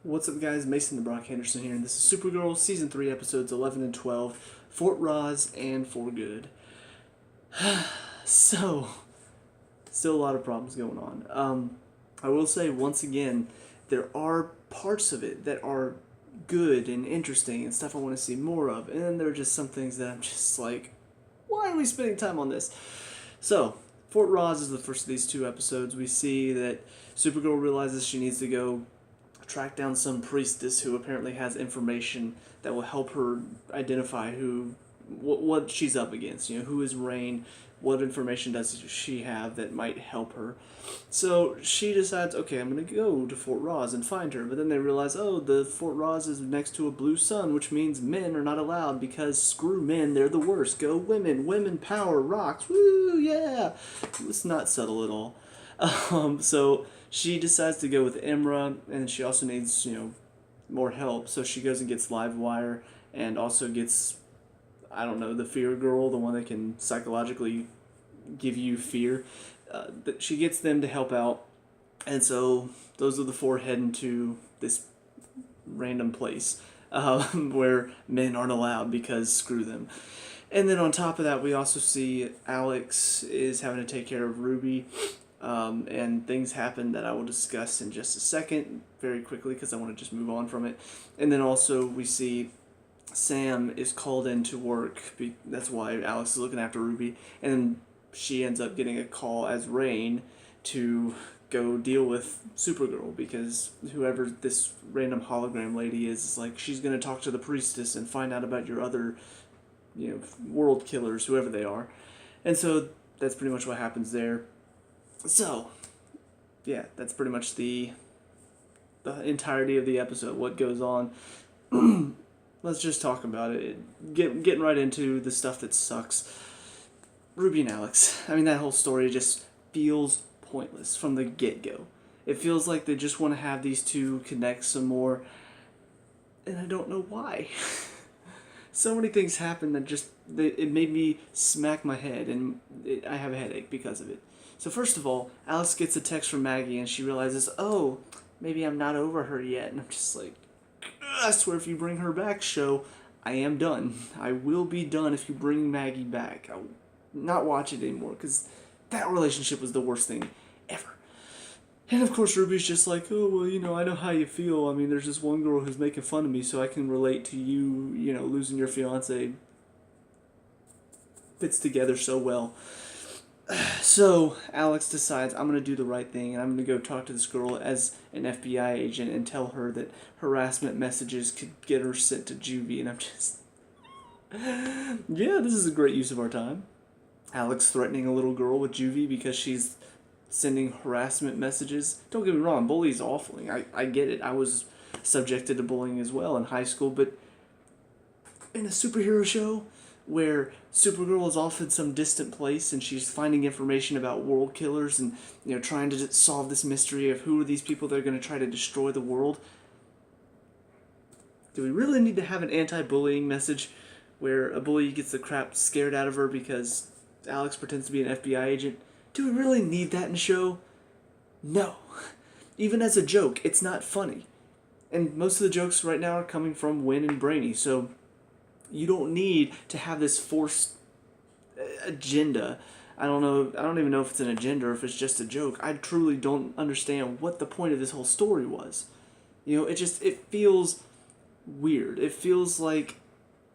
What's up, guys? Mason the Brock Henderson here, and this is Supergirl, Season 3, Episodes 11 and 12, Fort Rozz and For Good. So, still a lot of problems going on. I will say, once again, there are parts of it that are good and interesting and stuff I want to see more of, and then there are just some things that I'm just like, why are we spending time on this? So, Fort Rozz is the first of these two episodes. We see that Supergirl realizes she needs to go track down some priestess who apparently has information that will help her identify what she's up against. You know, who is Rain? What information does she have that might help her? So she decides, okay, I'm going to go to Fort Rozz and find her. But then they realize, oh, the Fort Rozz is next to a blue sun, which means men are not allowed because screw men, they're the worst. Go women, women power, rocks, woo, yeah. It's not subtle at all. So she decides to go with Imra, and she also needs, more help. So she goes and gets Livewire, and also gets, I don't know, the Fear Girl, the one that can psychologically give you fear. She gets them to help out, and so those are the four heading to this random place where men aren't allowed because screw them. And then on top of that, we also see Alex is having to take care of Ruby. And things happen that I will discuss in just a second, very quickly, because I want to just move on from it. And then also we see Sam is called in to work. That's why Alex is looking after Ruby. And she ends up getting a call as Rain to go deal with Supergirl, because whoever this random hologram lady is like, she's going to talk to the priestess and find out about your other, world killers, whoever they are. And so that's pretty much what happens there. So, yeah, that's pretty much the entirety of the episode, what goes on. Let's just talk about it. Getting right into the stuff that sucks. Ruby and Alex. I mean, that whole story just feels pointless from the get-go. It feels like they just want to have these two connect some more, and I don't know why. So many things happen that it made me smack my head, and I have a headache because of it. So first of all, Alex gets a text from Maggie, and she realizes, oh, maybe I'm not over her yet. And I'm just like, I swear if you bring her back, show, I am done. I will be done if you bring Maggie back. I will not watch it anymore, because that relationship was the worst thing ever. And of course, Ruby's just like, oh, well, I know how you feel. I mean, there's this one girl who's making fun of me, so I can relate to you, losing your fiance. Fits together so well. So Alex decides, I'm going to do the right thing, and I'm going to go talk to this girl as an FBI agent and tell her that harassment messages could get her sent to juvie. And I'm just, yeah, this is a great use of our time. Alex threatening a little girl with juvie because she's sending harassment messages. Don't get me wrong, bullying's awful. I get it. I was subjected to bullying as well in high school, but in a superhero show where Supergirl is off in some distant place and she's finding information about world killers and trying to solve this mystery of who are these people that are going to try to destroy the world. Do we really need to have an anti-bullying message where a bully gets the crap scared out of her because Alex pretends to be an FBI agent? Do we really need that in a show? No. Even as a joke, it's not funny. And most of the jokes right now are coming from Win and Brainy, so you don't need to have this forced agenda. I don't even know if it's an agenda or if it's just a joke. I truly don't understand what the point of this whole story was. It feels weird. It feels like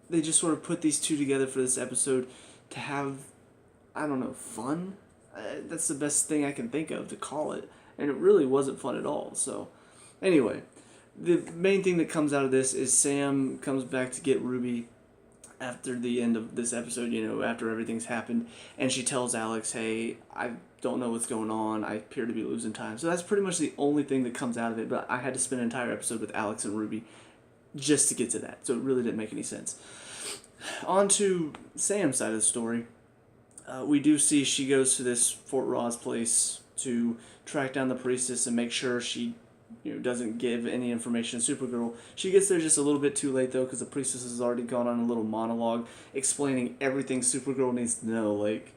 they just sort of put these two together for this episode to have, fun? That's the best thing I can think of to call it. And it really wasn't fun at all. So, anyway, the main thing that comes out of this is Sam comes back to get Ruby after the end of this episode, after everything's happened, and she tells Alex, hey, I don't know what's going on, I appear to be losing time. So that's pretty much the only thing that comes out of it, but I had to spend an entire episode with Alex and Ruby just to get to that, so it really didn't make any sense. On to Sam's side of the story. We do see she goes to this Fort Rozz place to track down the priestess and make sure she doesn't give any information to Supergirl. She gets there just a little bit too late, though, because the priestess has already gone on a little monologue explaining everything Supergirl needs to know. Like,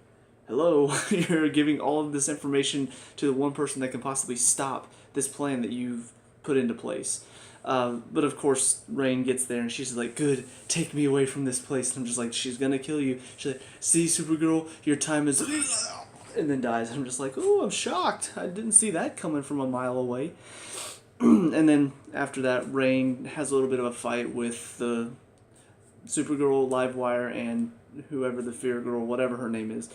hello, you're giving all of this information to the one person that can possibly stop this plan that you've put into place. But of course, Rain gets there and she's like, "Good, take me away from this place." And I'm just like, "She's gonna kill you." She's like, "See, Supergirl, your time is," and then dies. I'm just like, "Oh, I'm shocked. I didn't see that coming from a mile away." And then after that, Rain has a little bit of a fight with the Supergirl, Livewire, and whoever the Fear Girl, whatever her name is.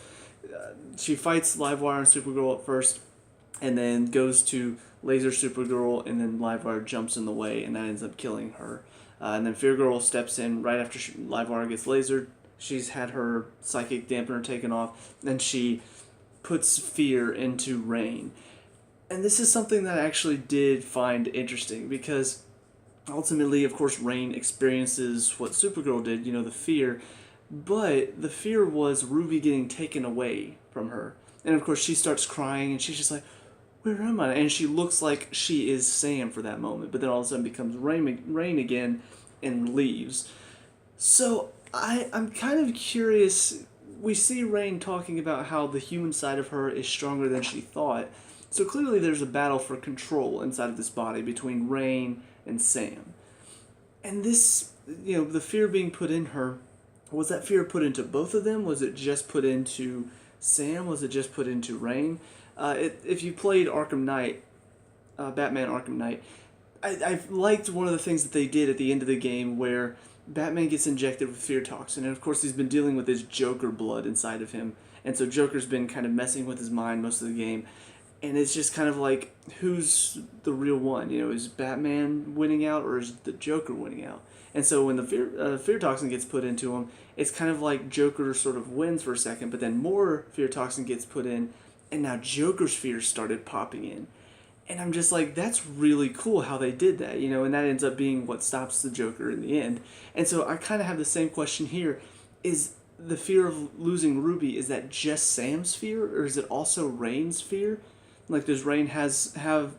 She fights Livewire and Supergirl at first, and then goes to laser Supergirl, and then Livewire jumps in the way, and that ends up killing her. And then Fear Girl steps in right after Livewire gets lasered. She's had her psychic dampener taken off, and she puts fear into Rain. And this is something that I actually did find interesting, because ultimately, of course, Rain experiences what Supergirl did, the fear, but the fear was Ruby getting taken away from her. And of course, she starts crying, and she's just like, "Where am I?" And she looks like she is Sam for that moment, but then all of a sudden becomes Rain again and leaves. So I'm kind of curious. We see Rain talking about how the human side of her is stronger than she thought. So clearly there's a battle for control inside of this body between Rain and Sam. And this, the fear being put in her, was that fear put into both of them? Was it just put into Sam? Was it just put into Rain? If you played Arkham Knight, Batman Arkham Knight, I liked one of the things that they did at the end of the game where Batman gets injected with fear toxin, and of course he's been dealing with his Joker blood inside of him, and so Joker's been kind of messing with his mind most of the game, and it's just kind of like, who's the real one? Is Batman winning out, or is the Joker winning out? And so when the fear toxin gets put into him, it's kind of like Joker sort of wins for a second, but then more fear toxin gets put in, and now Joker's fears started popping in. And I'm just like, that's really cool how they did that, and that ends up being what stops the Joker in the end. And so I kind of have the same question here. Is the fear of losing Ruby, is that just Sam's fear, or is it also Rain's fear? Like, does Rain have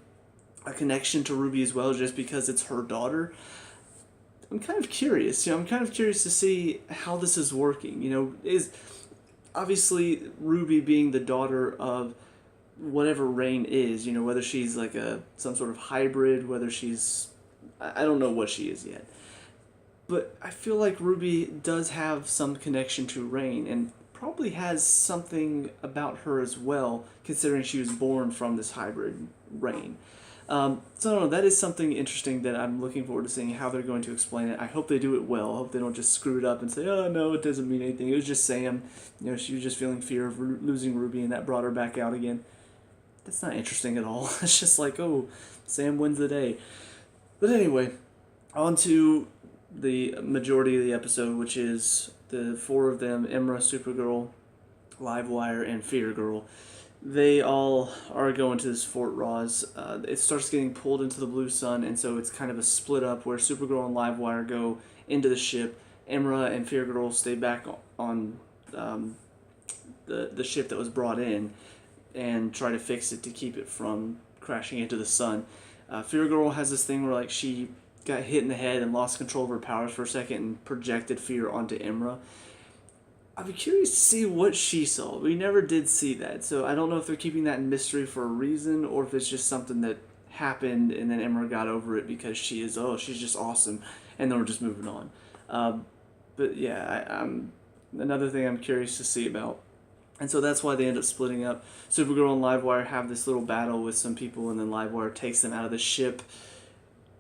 a connection to Ruby as well, just because it's her daughter? I'm kind of curious. I'm kind of curious to see how this is working. Is obviously Ruby being the daughter of whatever Rain is, whether she's like some sort of hybrid, whether she's, I don't know what she is yet. But I feel like Ruby does have some connection to Rain, and probably has something about her as well, considering she was born from this hybrid Rain. So I don't know, that is something interesting that I'm looking forward to seeing how they're going to explain it. I hope they do it well. I hope they don't just screw it up and say, "Oh no, it doesn't mean anything. It was just Sam. She was just feeling fear of losing Ruby, and that brought her back out again." That's not interesting at all. It's just like, oh, Sam wins the day. But anyway, on to the majority of the episode, which is the four of them, Imra, Supergirl, Livewire, and Fear Girl. They all are going to this Fort Rozz. It starts getting pulled into the blue sun, and so it's kind of a split up where Supergirl and Livewire go into the ship. Imra and Fear Girl stay back on the ship that was brought in and try to fix it to keep it from crashing into the sun. Fear Girl has this thing where she got hit in the head and lost control of her powers for a second and projected fear onto Imra. I'd be curious to see what she saw. We never did see that, so I don't know if they're keeping that in mystery for a reason, or if it's just something that happened and then Imra got over it because she's just awesome, and then we're just moving on. But yeah, I'm another thing I'm curious to see about. And so that's why they end up splitting up. Supergirl and Livewire have this little battle with some people, and then Livewire takes them out of the ship,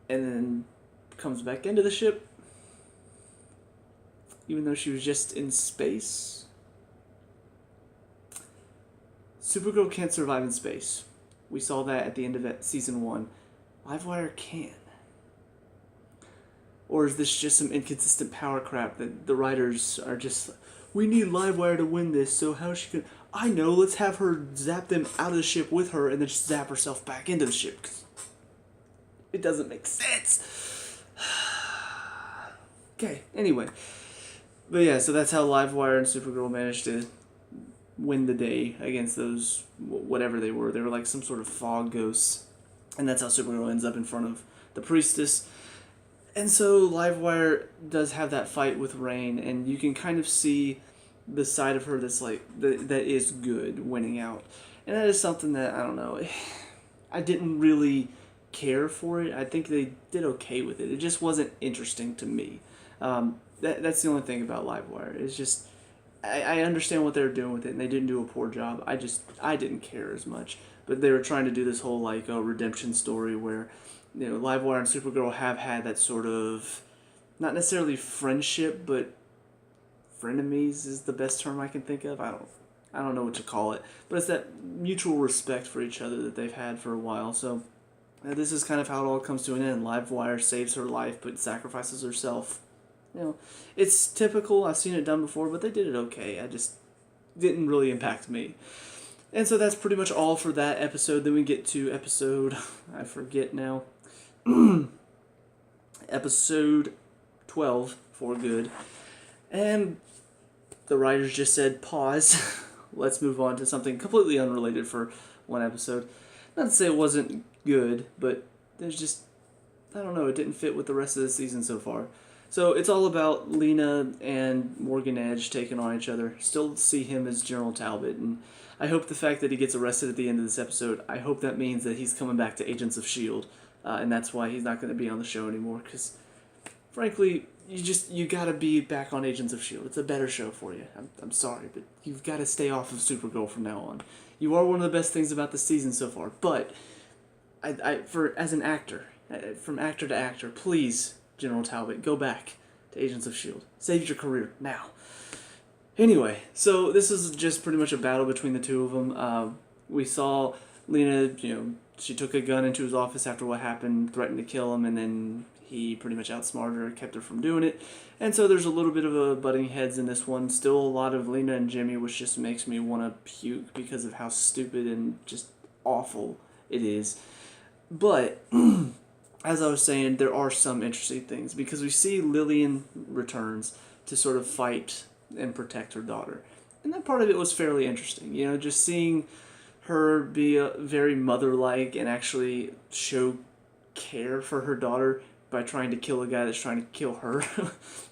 and then comes back into the ship, even though she was just in space. Supergirl can't survive in space. We saw that at the end of season 1. Livewire can. Or is this just some inconsistent power crap that the writers are just, we need Livewire to win this, so how she can... I know, let's have her zap them out of the ship with her and then just zap herself back into the ship. 'Cause it doesn't make sense. Okay, anyway. But yeah, so that's how Livewire and Supergirl managed to win the day against those, whatever they were. They were like some sort of fog ghosts. And that's how Supergirl ends up in front of the Priestess. And so Livewire does have that fight with Rain, and you can kind of see the side of her that's like, that is good, winning out. And that is something that, I don't know, I didn't really care for it. I think they did okay with it. It just wasn't interesting to me. That's the only thing about Livewire. It's just I understand what they were doing with it, and they didn't do a poor job. I didn't care as much. But they were trying to do this whole like redemption story where, Livewire and Supergirl have had that sort of, not necessarily friendship, but frenemies is the best term I can think of. I don't know what to call it, but it's that mutual respect for each other that they've had for a while. So this is kind of how it all comes to an end. Livewire saves her life, but sacrifices herself. It's typical. I've seen it done before, but they did it okay. I just didn't really impact me. And so that's pretty much all for that episode. Then we get to episode, I forget now, episode 12, For Good. And the writers just said, pause. Let's move on to something completely unrelated for one episode. Not to say it wasn't good, but there's just, I don't know, it didn't fit with the rest of the season so far. So it's all about Lena and Morgan Edge taking on each other. Still see him as General Talbot, and I hope the fact that he gets arrested at the end of this episode, I hope that means that he's coming back to Agents of S.H.I.E.L.D., and that's why he's not going to be on the show anymore, because, frankly, you gotta be back on Agents of S.H.I.E.L.D. It's a better show for you. I'm sorry, but you've got to stay off of Supergirl from now on. You are one of the best things about the season so far, but as an actor, from actor to actor, please, General Talbot, go back to Agents of S.H.I.E.L.D. Save your career now. Anyway, so this is just pretty much a battle between the two of them. We saw Lena, she took a gun into his office after what happened, threatened to kill him, and then he pretty much outsmarted her, kept her from doing it. And so there's a little bit of a butting heads in this one. Still a lot of Lena and Jimmy, which just makes me want to puke because of how stupid and just awful it is. But as I was saying, there are some interesting things because we see Lillian returns to sort of fight and protect her daughter. And that part of it was fairly interesting. Just seeing her be very mother-like and actually show care for her daughter by trying to kill a guy that's trying to kill her.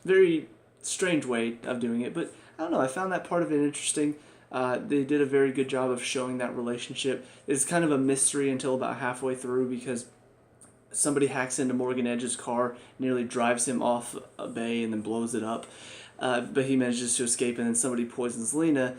Very strange way of doing it, but I don't know, I found that part of it interesting. They did a very good job of showing that relationship. It's kind of a mystery until about halfway through because somebody hacks into Morgan Edge's car, nearly drives him off a bay and then blows it up. But he manages to escape, and then somebody poisons Lena.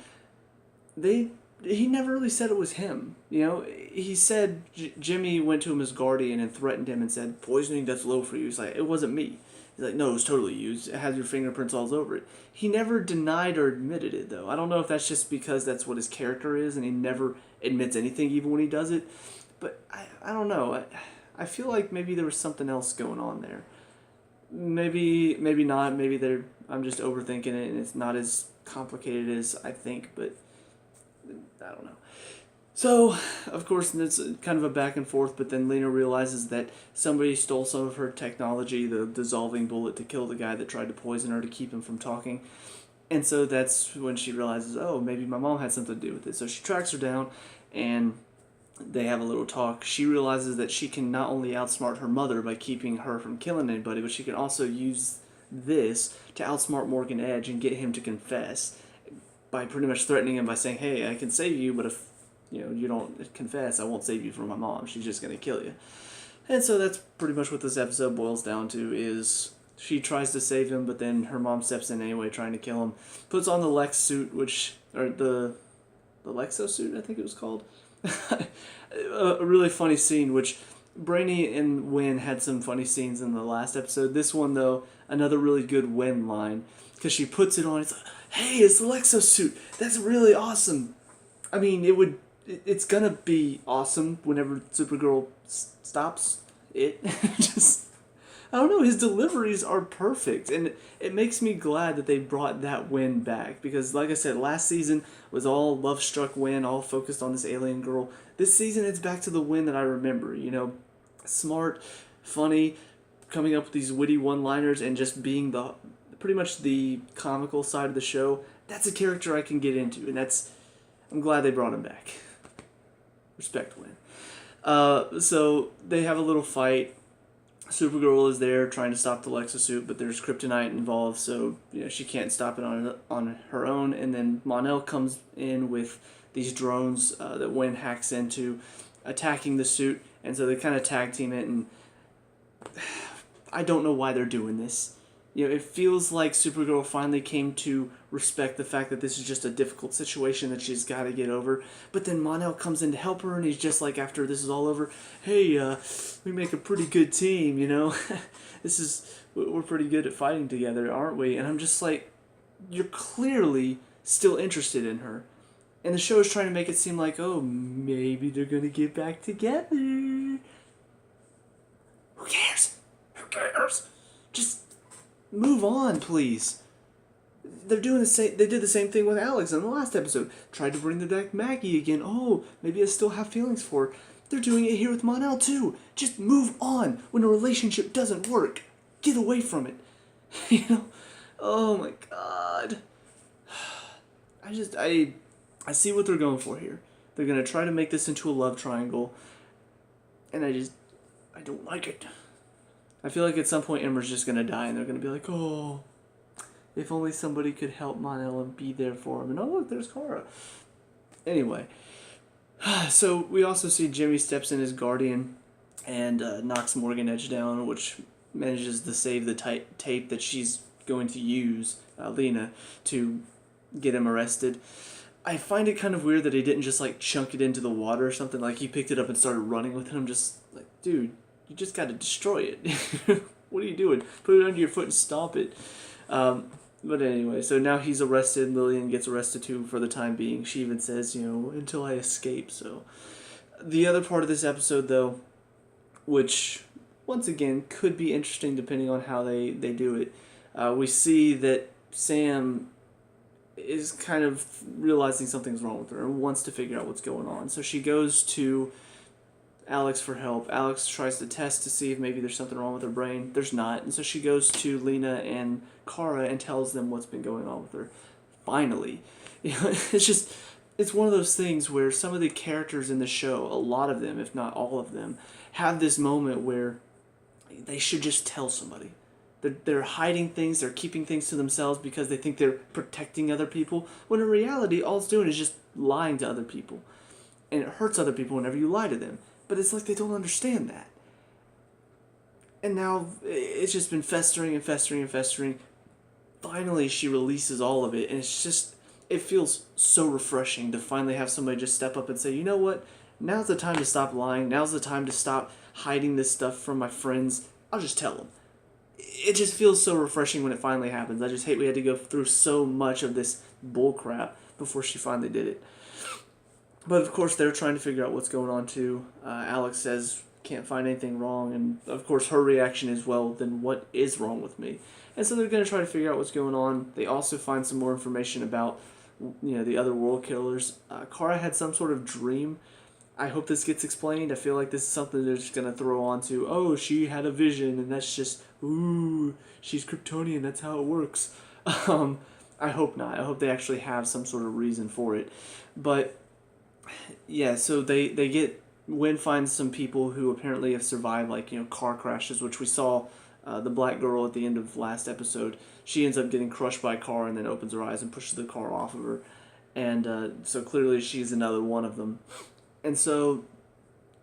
He never really said it was him. He said Jimmy went to him as guardian and threatened him and said, poisoning, that's low for you. He's like, it wasn't me. He's like, no, it was totally you. It has your fingerprints all over it. He never denied or admitted it, though. I don't know if that's just because that's what his character is and he never admits anything even when he does it. But I don't know. I feel like maybe there was something else going on there. Maybe not. Maybe I'm just overthinking it and it's not as complicated as I think, but I don't know. So, of course, it's kind of a back and forth, but then Lena realizes that somebody stole some of her technology, the dissolving bullet, to kill the guy that tried to poison her to keep him from talking. And so that's when she realizes, oh, maybe my mom had something to do with it. So she tracks her down, and they have a little talk. She realizes that she can not only outsmart her mother by keeping her from killing anybody, but she can also use this to outsmart Morgan Edge and get him to confess by pretty much threatening him by saying, hey, I can save you, but if you don't confess, I won't save you from my mom. She's just going to kill you. And so that's pretty much what this episode boils down to, is she tries to save him, but then her mom steps in anyway, trying to kill him. Puts on the Lex suit, or the Lexo suit, I think it was called. A really funny scene, which Brainy and Wynn had some funny scenes in the last episode. This one, though, another really good Wynn line, because she puts it on, it's like, hey, it's the Lexo suit. That's really awesome. I mean, it's gonna be awesome whenever Supergirl stops it. I don't know, his deliveries are perfect, and it makes me glad that they brought that Wynn back, because like I said, last season was all love-struck Wynn, all focused on this alien girl. This season, it's back to the Wynn that I remember, smart, funny, coming up with these witty one-liners, and just being pretty much the comical side of the show. That's a character I can get into, and I'm glad they brought him back. Respect, Wynn. So they have a little fight. Supergirl is there trying to stop the Lexo suit, but there's kryptonite involved, so she can't stop it on her own. And then Mon-El comes in with these drones that Wynn hacks into, attacking the suit. And so they kind of tag team it, and I don't know why they're doing this. It feels like Supergirl finally came to respect the fact that this is just a difficult situation that she's got to get over. But then Mon-El comes in to help her, and he's just like, after this is all over, hey, we make a pretty good team, we're pretty good at fighting together, aren't we? And I'm just like, you're clearly still interested in her. And the show is trying to make it seem like, oh, maybe they're going to get back together. Who cares? Who cares? Just move on, please. They're doing the same. They did the same thing with Alex in the last episode. Tried to bring back Maggie again. Oh, maybe I still have feelings for her. They're doing it here with Mon-El too. Just move on. When a relationship doesn't work, get away from it. Oh my God. I see what they're going for here. They're gonna try to make this into a love triangle, and I don't like it. I feel like at some point Emma's just gonna die, and they're gonna be like, oh, if only somebody could help Mon-El and be there for him. And oh look, there's Kara. Anyway, so we also see Jimmy steps in as Guardian and knocks Morgan Edge down, which manages to save the tape that she's going to use, Lena, to get him arrested. I find it kind of weird that he didn't just like chunk it into the water or something. Like he picked it up and started running with it. I'm just like, dude, you just got to destroy it. What are you doing? Put it under your foot and stomp it. But anyway, so now he's arrested. Lillian gets arrested too for the time being. She even says, until I escape. So the other part of this episode, though, which once again could be interesting depending on how they do it, we see that Sam is kind of realizing something's wrong with her and wants to figure out what's going on. So she goes to Alex for help. Alex tries to test to see if maybe there's something wrong with her brain. There's not. And so she goes to Lena and Kara and tells them what's been going on with her. Finally. It's one of those things where some of the characters in the show, a lot of them, if not all of them, have this moment where they should just tell somebody. They're hiding things, they're keeping things to themselves because they think they're protecting other people, when in reality, all it's doing is just lying to other people. And it hurts other people whenever you lie to them. But it's like they don't understand that. And now it's just been festering and festering and festering. Finally, she releases all of it, and it feels so refreshing to finally have somebody just step up and say, you know what, now's the time to stop lying, now's the time to stop hiding this stuff from my friends, I'll just tell them. It just feels so refreshing when it finally happens. I just hate we had to go through so much of this bullcrap before she finally did it. But of course, they're trying to figure out what's going on too. Alex says, can't find anything wrong. And of course, her reaction is, well, then what is wrong with me? And so they're going to try to figure out what's going on. They also find some more information about, the other world killers. Kara had some sort of dream. I hope this gets explained. I feel like this is something they're just going to throw onto, oh, she had a vision, and that's just, ooh, she's Kryptonian, that's how it works. I hope not. I hope they actually have some sort of reason for it. But, yeah, so Wynn finds some people who apparently have survived, like, car crashes, which we saw the black girl at the end of last episode. She ends up getting crushed by a car and then opens her eyes and pushes the car off of her. And so clearly she's another one of them. And so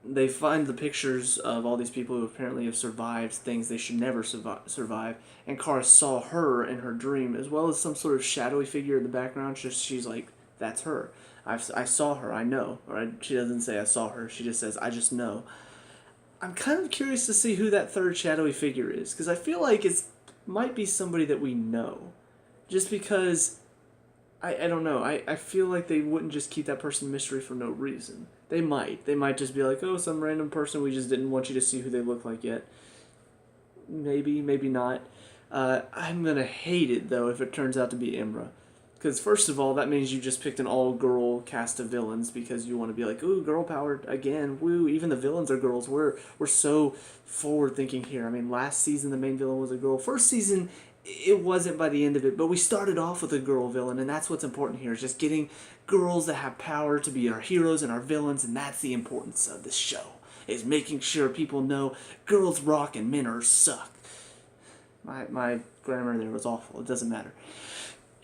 they find the pictures of all these people who apparently have survived things they should never survive. And Kara saw her in her dream, as well as some sort of shadowy figure in the background. She's like, that's her. I saw her, I know. She doesn't say I saw her, she just says, I just know. I'm kind of curious to see who that third shadowy figure is, because I feel like it might be somebody that we know. Just because, I don't know, I feel like they wouldn't just keep that person mystery for no reason. They might just be like, oh, some random person, we just didn't want you to see who they look like yet. Maybe, maybe not. I'm going to hate it, though, if it turns out to be Imra. Because, first of all, that means you just picked an all-girl cast of villains because you want to be like, ooh, girl-powered again, woo, even the villains are girls. We're so forward-thinking here. I mean, last season the main villain was a girl. First season, it wasn't by the end of it, but we started off with a girl villain, and that's what's important here, is just getting girls that have power to be our heroes and our villains, and that's the importance of this show, is making sure people know girls rock and men are suck. My grammar there was awful. It doesn't matter.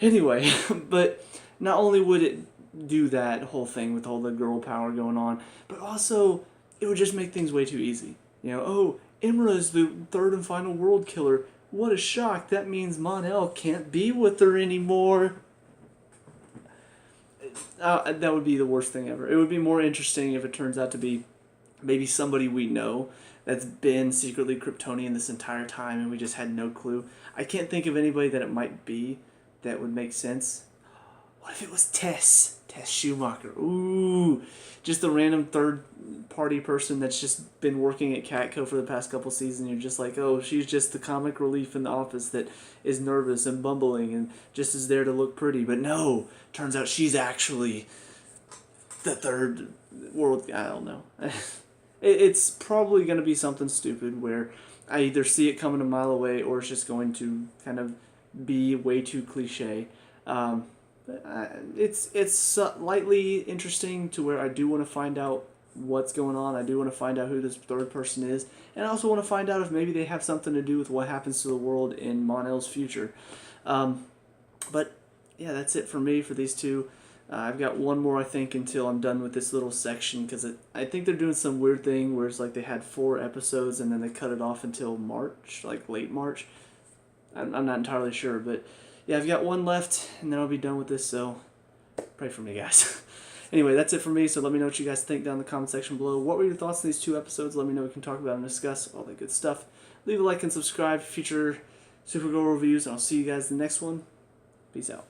Anyway, but not only would it do that whole thing with all the girl power going on, but also it would just make things way too easy. You know, oh, Imra is the third and final world killer. What a shock. That means Mon-El can't be with her anymore. That would be the worst thing ever. It would be more interesting if it turns out to be maybe somebody we know that's been secretly Kryptonian this entire time and we just had no clue. I can't think of anybody that it might be that would make sense. What if it was Tess? Tess Schumacher. Ooh. Just a random third-party person that's just been working at Catco for the past couple seasons. You're just like, oh, she's just the comic relief in the office that is nervous and bumbling and just is there to look pretty. But no, turns out she's actually the third world... I don't know. It's probably going to be something stupid where I either see it coming a mile away or it's just going to kind of be way too cliche. It's slightly interesting to where I do want to find out what's going on. I do want to find out who this third person is. And I also want to find out if maybe they have something to do with what happens to the world in Mon-El's future. But yeah, that's it for me for these two. I've got one more, I think, until I'm done with this little section, because I think they're doing some weird thing where it's like they had 4 episodes and then they cut it off until March, like late March. I'm not entirely sure, but yeah, I've got one left and then I'll be done with this, so pray for me, guys. Anyway, that's it for me, so let me know what you guys think down in the comment section below. What were your thoughts on these 2 episodes? Let me know. We can talk about and discuss all that good stuff. Leave a like and subscribe for future Supergirl reviews, and I'll see you guys in the next one. Peace out.